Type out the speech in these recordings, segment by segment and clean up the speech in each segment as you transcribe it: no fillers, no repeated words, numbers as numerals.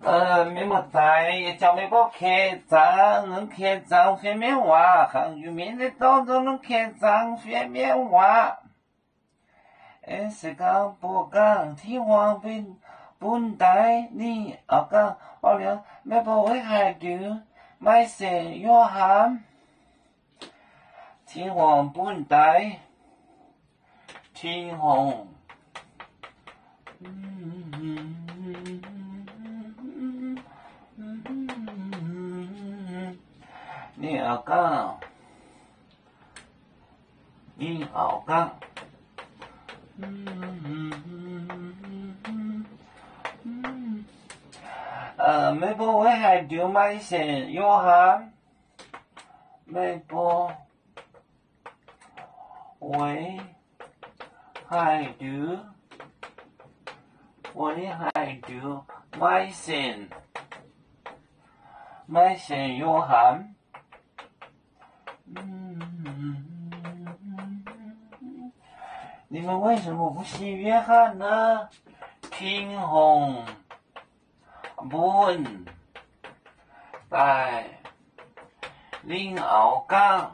咩么仔，叫咩个开张，能开张方面话，汉语面的当中能开张方面话。是讲不讲天皇本代你讲我俩咩不会害丢，买些约翰，天皇本代，天皇。你讲，ไม่บอกไว้ให้เดี๋ยวไม่เสร็จโยฮันไม่บอกไว้ให้เดี๋ยวไว้ให้เดี๋ยวไม่เสร็จโยฮัน你们为什么不信约翰呢？天皇本代领敖港，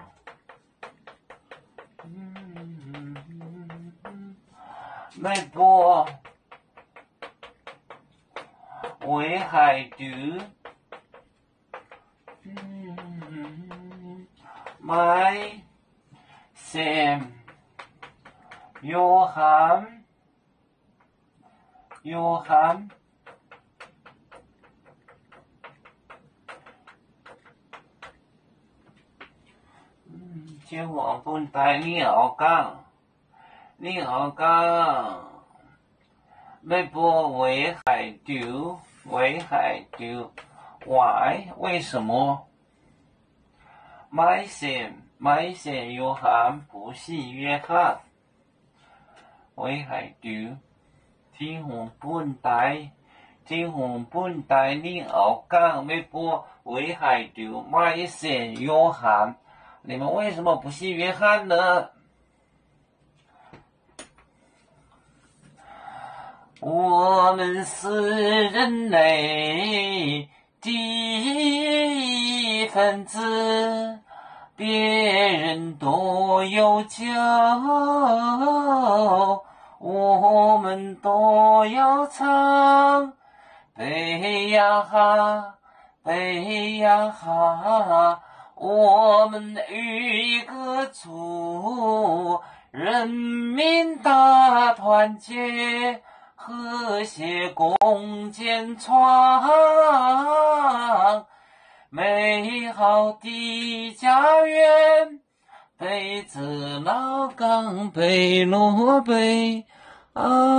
ไม่บอกไว้ให้ดูไม่เซ็มโยฮัน天皇本代领敖港ไม่บอกไว้ให้ดูwhy 为什么ไม่เซ็มโยฮัน不信约翰ไว้ให้ดู天皇本代领敖港ไม่บอกไว้ให้ดูไม่เซ็ม约翰你们为什么不信约翰呢？我们是人类第一分子，别人都有救，我们都要唱。北呀哈，北呀哈。我们与歌祝人民大团结，和谐共建创美好的家园。北自老港，北落北啊。